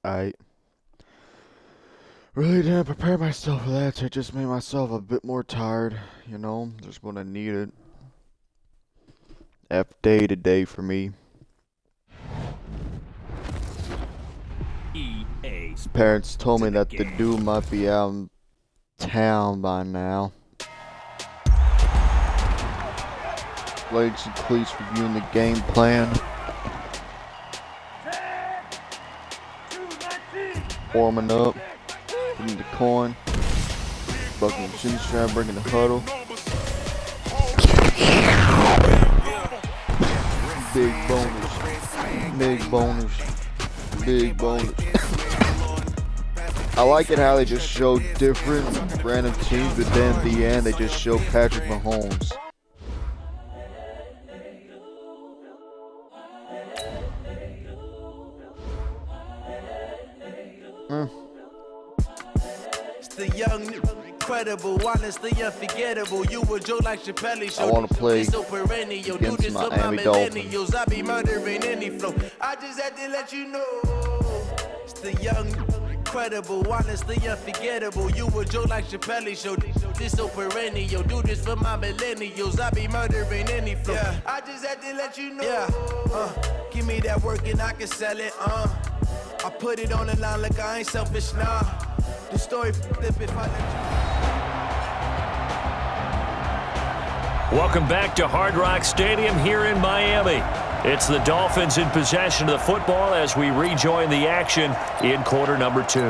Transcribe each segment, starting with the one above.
I really didn't prepare myself for that. So it just made myself a bit more tired. Just when I need it. Day to day for me. Parents told me that the dude might be out in town by now. Legs and cleats reviewing the game plan. Warming up. Bringing the coin. Bucking the chin strap, bringing the huddle. Big bonus. Big bonus. Big bonus. I like it how they just show different random teams, but then at the end they just show Patrick Mahomes. It's the young, incredible, honestly unforgettable. You were Joe like Chappelle. I want to play against Miami Dolphins. I be murdering any flow. I just had to let you know. It's the young, incredible, honestly unforgettable. You were Joe like Chappelle. Show this so perennial. Do this for my millennials. I be murdering any flow. Yeah. I just had to let you know. Yeah. Give me that work and I can sell it. I put it on the line like I ain't selfish, nah. The story flip it. Welcome back to Hard Rock Stadium here in Miami. It's the Dolphins in possession of the football as we rejoin the action in quarter number 2.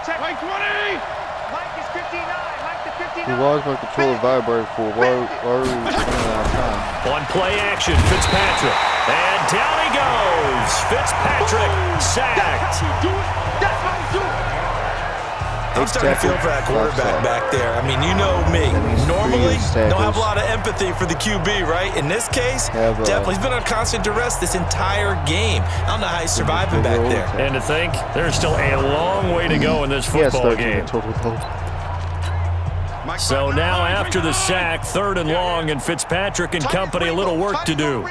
Check. Mike 20! Mike is 59. Mike to 59. Who was my controller vibrator for? Why are we running out of time? On play action, Fitzpatrick. And down he goes. Fitzpatrick sacked. That's how you do it. That's how you do it. I'm starting to feel for that quarterback back there. I mean, you know me. Normally, don't have a lot of empathy for the QB, right? In this case, definitely. He's been on constant duress this entire game. I don't know how he's surviving back there. And to think, there's still a long way to go in this football game. So now after the sack, 3rd and long, and Fitzpatrick and company a little work to do.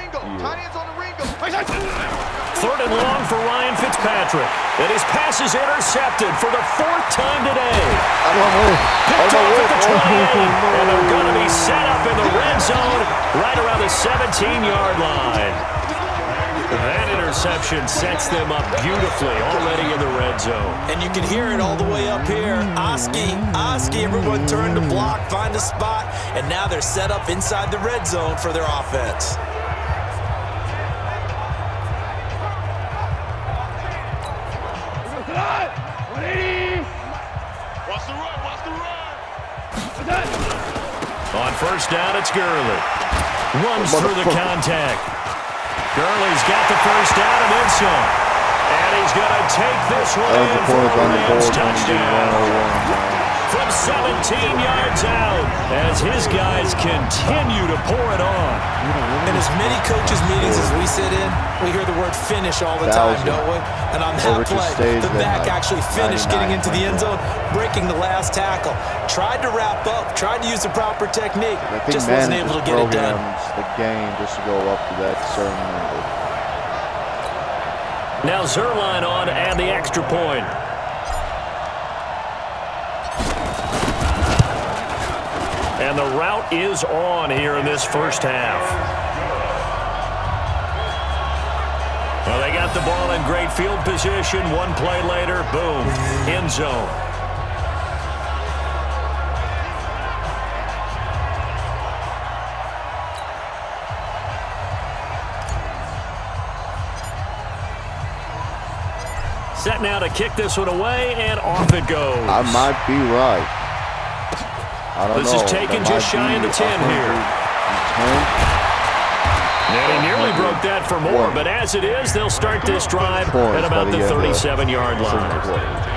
3rd and long for Ryan Fitzpatrick. And his pass is intercepted for the 4th time today. Picked off at the 28, and they're going to be set up in the red zone right around the 17-yard line. That interception sets them up beautifully already in the red zone. And you can hear it all the way up here. Oski, everyone turned to block, find a spot, and now they're set up inside the red zone for their offense. On first down, it's Gurley. Runs through the contact. Gurley's got the first down and then some. And he's going to take this one in for a Rams touchdown. From 17 yards out as his guys continue to pour it on. In as many coaches' meetings as we sit in, we hear the word finish all the time, don't we? And on that play, the back actually finished getting into the end zone, breaking the last tackle. Tried to wrap up, tried to use the proper technique, just wasn't able to get it done. The game just to go up to that certain number. Now Zerline on to add the extra point. And the route is on here in this first half. Well, they got the ball in great field position. One play later, boom, end zone. Set now to kick this one away, and off it goes. I might be right. I don't know. This is taken just shy of the 10 here. And he nearly broke that for more, but as it is, they'll start this drive at about the 37-yard line.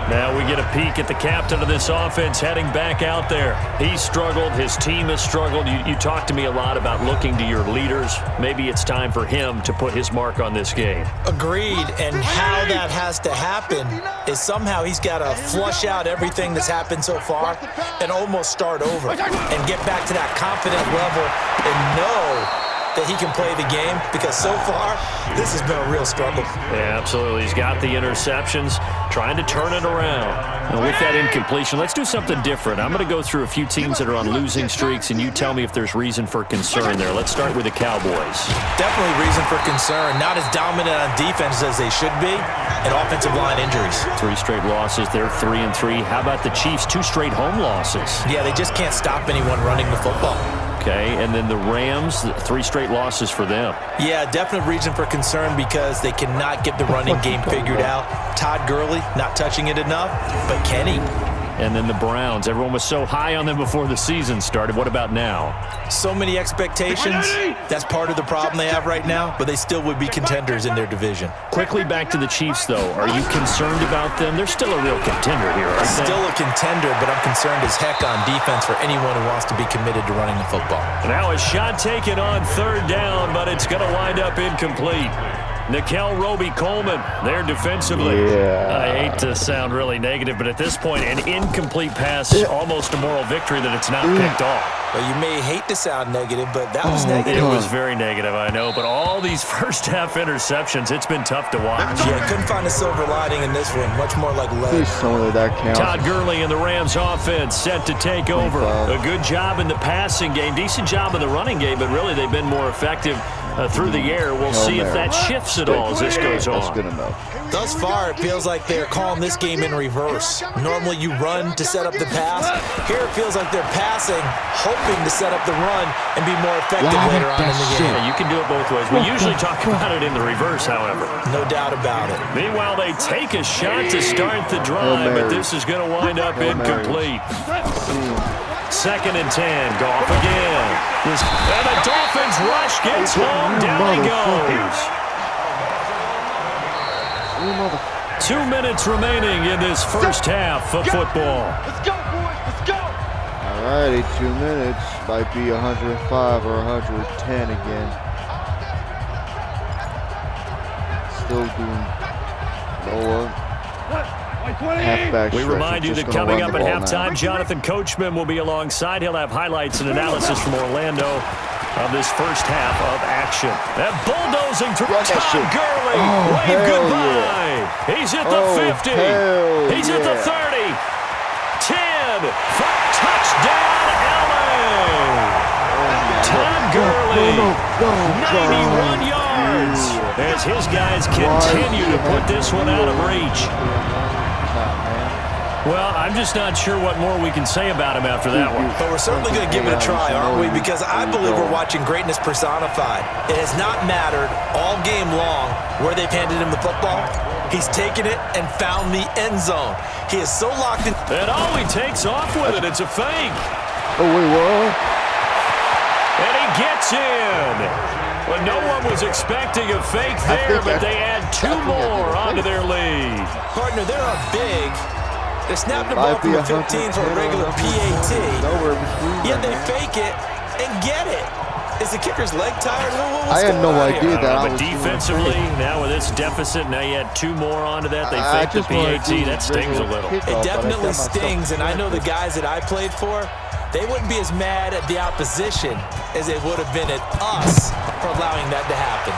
Now we get a peek at the captain of this offense heading back out there. He's struggled. His team has struggled. You talked to me a lot about looking to your leaders. Maybe it's time for him to put his mark on this game. Agreed, and how that has to happen is somehow he's got to flush out everything that's happened so far and almost start over and get back to that confident level and know that he can play the game, because so far, this has been a real struggle. Yeah, absolutely. He's got the interceptions, trying to turn it around. And with that incompletion, let's do something different. I'm going to go through a few teams that are on losing streaks, and you tell me if there's reason for concern there. Let's start with the Cowboys. Definitely reason for concern. Not as dominant on defense as they should be, and offensive line injuries. 3 straight losses. They're 3-3. How about the Chiefs? 2 straight home losses. Yeah, they just can't stop anyone running the football. Okay, and then the Rams, 3 straight losses for them. Yeah, definite reason for concern because they cannot get the running game figured out. Todd Gurley not touching it enough, but Kenny. And then the Browns. Everyone was so high on them before the season started. What about now? So many expectations. That's part of the problem they have right now, but they still would be contenders in their division. Quickly back to the Chiefs, though. Are you concerned about them? They're still a real contender here, aren't they? Still a contender, but I'm concerned as heck on defense for anyone who wants to be committed to running the football. Now a shot taken on 3rd down, but it's going to wind up incomplete. Nickel Roby-Coleman there defensively. Yeah. I hate to sound really negative, but at this point, an incomplete pass, almost a moral victory that it's not picked off. Well, you may hate to sound negative, but that was negative. It was very negative, I know, but all these first-half interceptions, it's been tough to watch. Yeah, couldn't find a silver lining in this one. Much more like lead. Please tell me that counts. Todd Gurley and the Rams offense set to take over. A good job in the passing game, decent job in the running game, but really they've been more effective through the air. We'll see if that shifts at all as this goes on. That's good enough. Thus far, it feels like they're calling this game in reverse. Normally you run to set up the pass. Here it feels like they're passing, hoping to set up the run and be more effective later on in the game. Yeah, you can do it both ways. We usually talk about it in the reverse, however. No doubt about it. Meanwhile, they take a shot to start the drive, but this is going to wind up incomplete. 2nd and 10. Goff again. And the Dolphins rush gets home. Down he goes. 2 minutes remaining in this first half of football. Let's go, boys. Let's go. Alrighty, 2 minutes. Might be 105 or 110 again. Still doing no halfback We stretch. remind you that coming up at halftime, Jonathan Coachman will be alongside. He'll have highlights and analysis from Orlando of this first half of action. And bulldozing through Todd Gurley. Wave goodbye. Yeah. He's at the 50. He's at the 30. 10 for touchdown, LA. Todd Gurley, 91 yards as his guys continue to put this one out of reach. Well, I'm just not sure what more we can say about him after that one. But we're certainly going to give it a try, aren't we? Because I believe we're watching greatness personified. It has not mattered all game long where they've handed him the football. He's taken it and found the end zone. He is so locked in. And he takes off with it. It's a fake. Oh, wait, what? And he gets in. Well, no one was expecting a fake there, but they add 2 more onto their lead. Partner, they're up big. They snapped the ball from the 15 for a regular PAT, yet they fake it and get it. Is the kicker's leg tired? I had no idea that. But defensively, now with this deficit, now you add 2 more onto that. They fake the PAT. That stings a little. It definitely stings, and I know the guys that I played for, they wouldn't be as mad at the opposition as they would have been at us for allowing that to happen.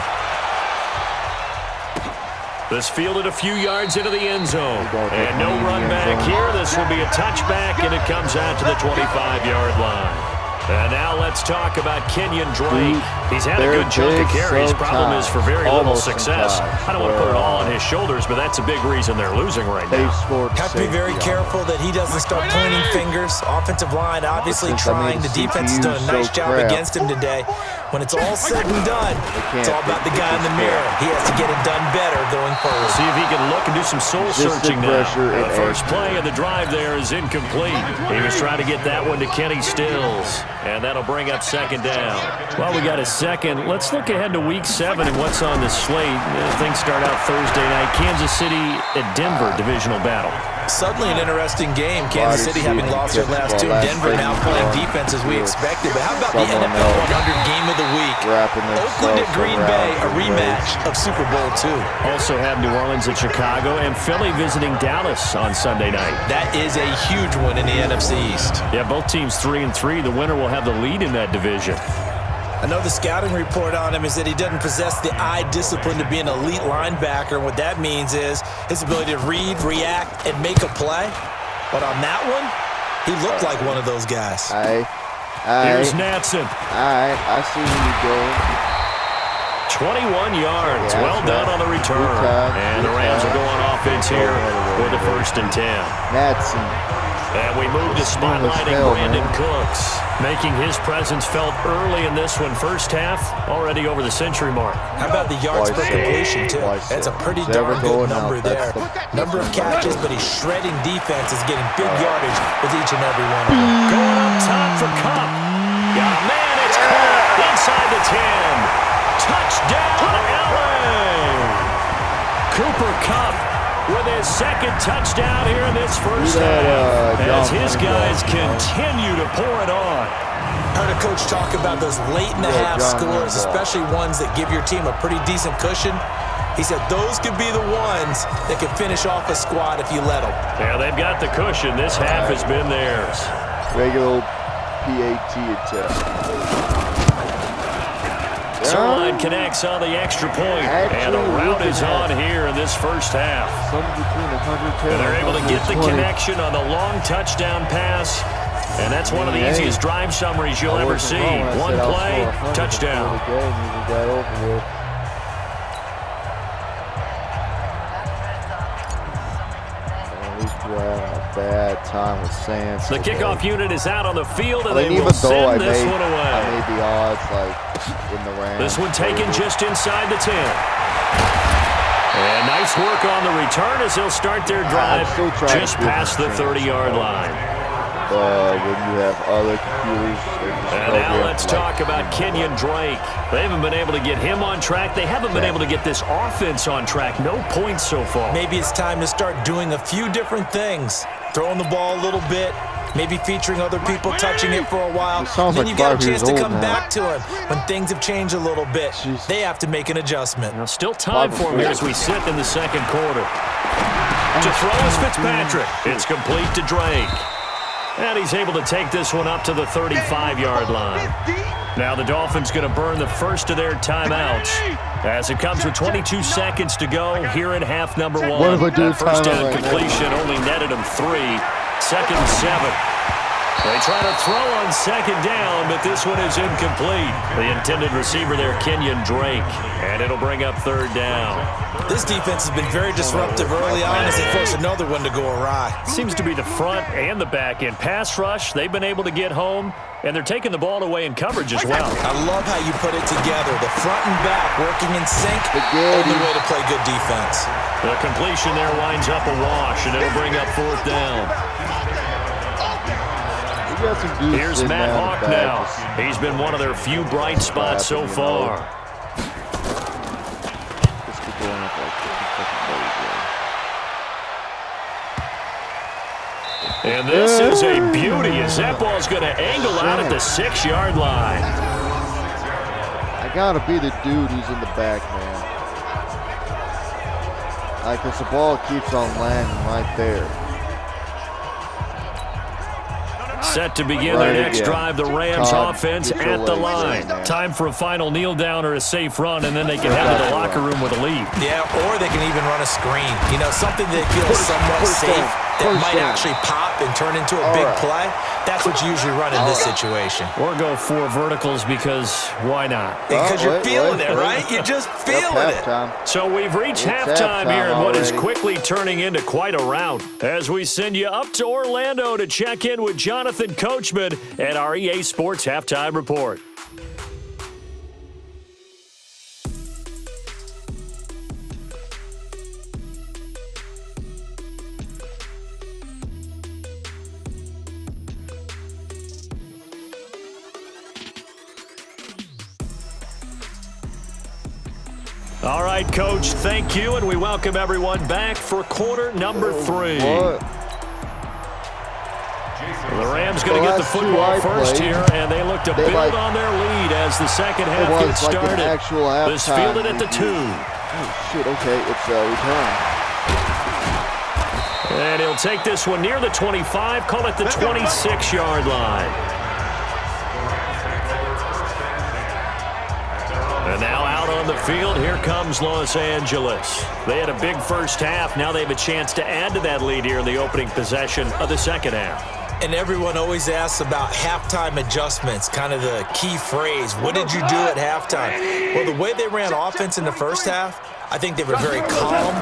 This fielded a few yards into the end zone. And no run back here. This will be a touchback, and it comes out to the 25-yard line. And now let's talk about Kenyon Drake. He's had a good chunk of carries. Problem is for very little success. I don't want to put it all on his shoulders, but that's a big reason they're losing right now. Have to be very careful that he doesn't start pointing fingers. Offensive line obviously trying. The defense has done a nice job against him today. When it's all said and done, it's all about the guy in the mirror. He has to get it done better going forward. See if he can look and do some soul-searching now. The first play of the drive there is incomplete. He was trying to get that one to Kenny Stills, and that'll bring up 2nd down. Well, we got a second. Let's look ahead to Week 7 and what's on the slate. Things start out Thursday night. Kansas City at Denver, divisional battle. Suddenly an interesting game. Kansas City having lost their last 2. Denver now playing defense as we expected. But how about the NFL 100 game of the week? Oakland at Green Bay, a rematch of Super Bowl II. Also have New Orleans at Chicago and Philly visiting Dallas on Sunday night. That is a huge one in the NFC East. Yeah, both teams 3-3. The winner will have the lead in that division. I know the scouting report on him is that he doesn't possess the eye discipline to be an elite linebacker. And what that means is his ability to read, react, and make a play. But on that one, he looked like one of those guys. Here's Natson. I see who you're going. 21 yards. Yeah, well done on the return. And the Rams are going offense here with the 1st and 10. Natson. And we move to spotlighting Brandon Cooks, making his presence felt early in this one. First half, already over the century mark. How about the yards per completion, too? That's a pretty darn good number there. Number of catches, but he's shredding defenses, getting big yardage with each and every one of them. Going up top for Kupp. Yeah, man, it's caught inside the 10. Touchdown, LA! Cooper Kupp with his 2nd touchdown here in this first half, as his guys continue to pour it on. Heard a coach talk about those late-in-the-half scores, especially ones that give your team a pretty decent cushion. He said those could be the ones that could finish off a squad if you let them. Yeah, they've got the cushion. This half has been theirs. Regular PAT attempt. Zerline connects on the extra point, and the route is on here in this first half. And they're able to get the connection on the long touchdown pass, and that's one of the easiest drive summaries you'll ever see. One play, touchdown. Bad time with Sands. The kickoff unit is out on the field, and I mean, they will send this one away. I made the odds like in the Rams. This one taken just inside the 10. And nice work on the return as they'll start their drive just past the 30-yard line. When you have other computers. And now let's talk about Kenyon Drake. They haven't been able to get him on track. They haven't been able to get this offense on track. No points so far. Maybe it's time to start doing a few different things. Throwing the ball a little bit, maybe featuring other people touching it for a while. Then you got a chance to come back to him when things have changed a little bit. They have to make an adjustment. Now still time for him here as we sit in the second quarter. To throw is Fitzpatrick. It's complete to Drake. And he's able to take this one up to the 35-yard line. Now the Dolphins going to burn the first of their timeouts as it comes with 22 seconds to go here in half number 1. That first down completion only netted him 3. 2nd and 7. They try to throw on 2nd down, but this one is incomplete. The intended receiver there, Kenyon Drake, and it'll bring up 3rd down. This defense has been very disruptive early on as they force another one to go awry. Seems to be the front and the back end. Pass rush, they've been able to get home, and they're taking the ball away in coverage as well. I love how you put it together. The front and back working in sync, only way to play good defense. The completion there winds up a wash, and it'll bring up 4th down. Here's Matt Hawk now. He's been one of their few bright spots so far. And this is a beauty as that ball's going to angle out at the 6-yard line. I gotta be the dude who's in the back, man. Like, cause the ball keeps on landing right there. Set to begin their next drive, the Rams offense at the line. Time for a final kneel down or a safe run, and then they can head to the locker room with a lead. Yeah, or they can even run a screen. You know, something that feels somewhat safe that might actually pop and turn into a big play. That's what you usually run in this situation. Or go 4 verticals because why not? Because you're feeling it, right? You're just feeling it. So we've reached halftime here in what is quickly turning into quite a rout as we send you up to Orlando to check in with Jonathan Coachman at our EA Sports Halftime Report. All right, Coach, thank you, and we welcome everyone back for quarter number 3. The Rams going to get the football first here, and they look to build on their lead as the second half gets started. This fielded at the 2. Oh, shit, okay, it's a return. And he'll take this one near the 25, call it the 26-yard line. on the field. Here comes Los Angeles. They had a big first half. Now they have a chance to add to that lead here in the opening possession of the second half. And everyone always asks about halftime adjustments, kind of the key phrase. What did you do at halftime? Well, the way they ran offense in the first half, I think they were very calm,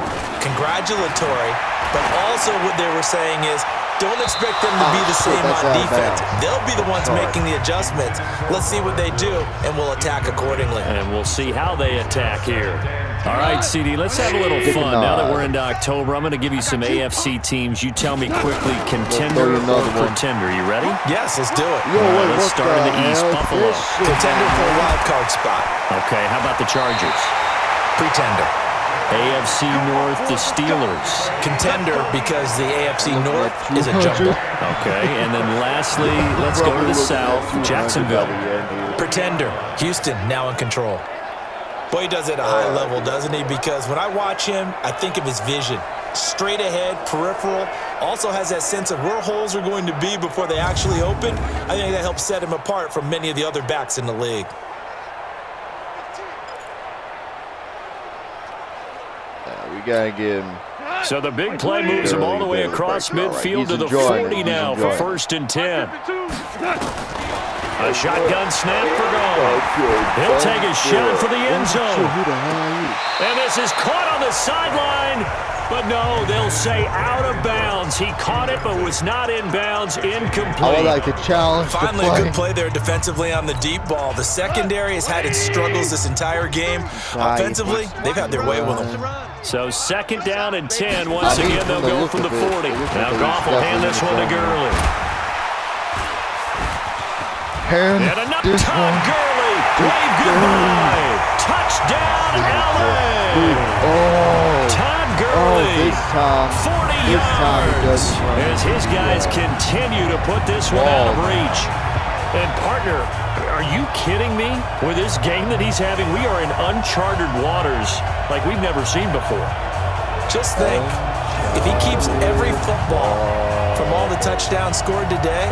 congratulatory, but also what they were saying is, don't expect them to be the same on defense. They'll be the ones making the adjustments. Let's see what they do, and we'll attack accordingly. And we'll see how they attack here. All right, CD, let's have a little fun. Now that we're into October, I'm going to give you some AFC teams. You tell me quickly, contender or pretender. You ready? Yes, let's do it. Let's start in the East. Buffalo. Contender for a wild card spot. Okay, how about the Chargers? Pretender. AFC North, the Steelers. Contender because the AFC North is a jumble. Okay, and then lastly, let's go to the South, Jacksonville. Pretender. Houston, now in control. Boy, he does it at a high level, doesn't he? Because when I watch him, I think of his vision. Straight ahead, peripheral, also has that sense of where holes are going to be before they actually open. I think that helps set him apart from many of the other backs in the league. We got to give him. So the big play moves him all the way across midfield to the 40 now for 1st and 10. A shotgun snap for goal. He'll take a shot for the end zone. And this is caught on the sideline. But no, they'll say out of bounds. He caught it but was not in bounds. Incomplete. I would like to challenge Finally, a good play there defensively on the deep ball. The secondary has had its struggles this entire game. Offensively, they've had their way with them. So 2nd down and 10. Once again, they'll go from the 40. Now Goff will hand this one to Gurley. And another Todd Gurley. Wave goodbye. Touchdown, LA. Todd Gurley. 40 yards. As his guys continue to put this one out of reach. And partner, are you kidding me? With this game that he's having, we are in uncharted waters like we've never seen before. Just think, if he keeps every football from all the touchdowns scored today,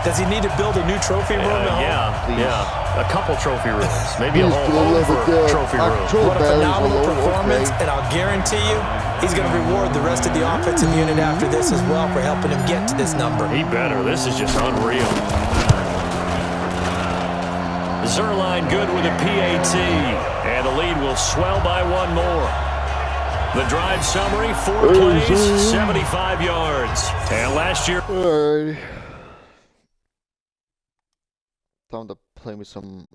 does he need to build a new trophy room at home? Yeah. A couple trophy rooms. Maybe a whole home for trophy rooms. What a phenomenal performance, and I'll guarantee you he's going to reward the rest of the offensive unit after this as well for helping him get to this number. He better. This is just unreal. Zerline good with a PAT, and the lead will swell by one more. The drive summary, 4 plays, 75 yards. And last year... Alright. Time to play me some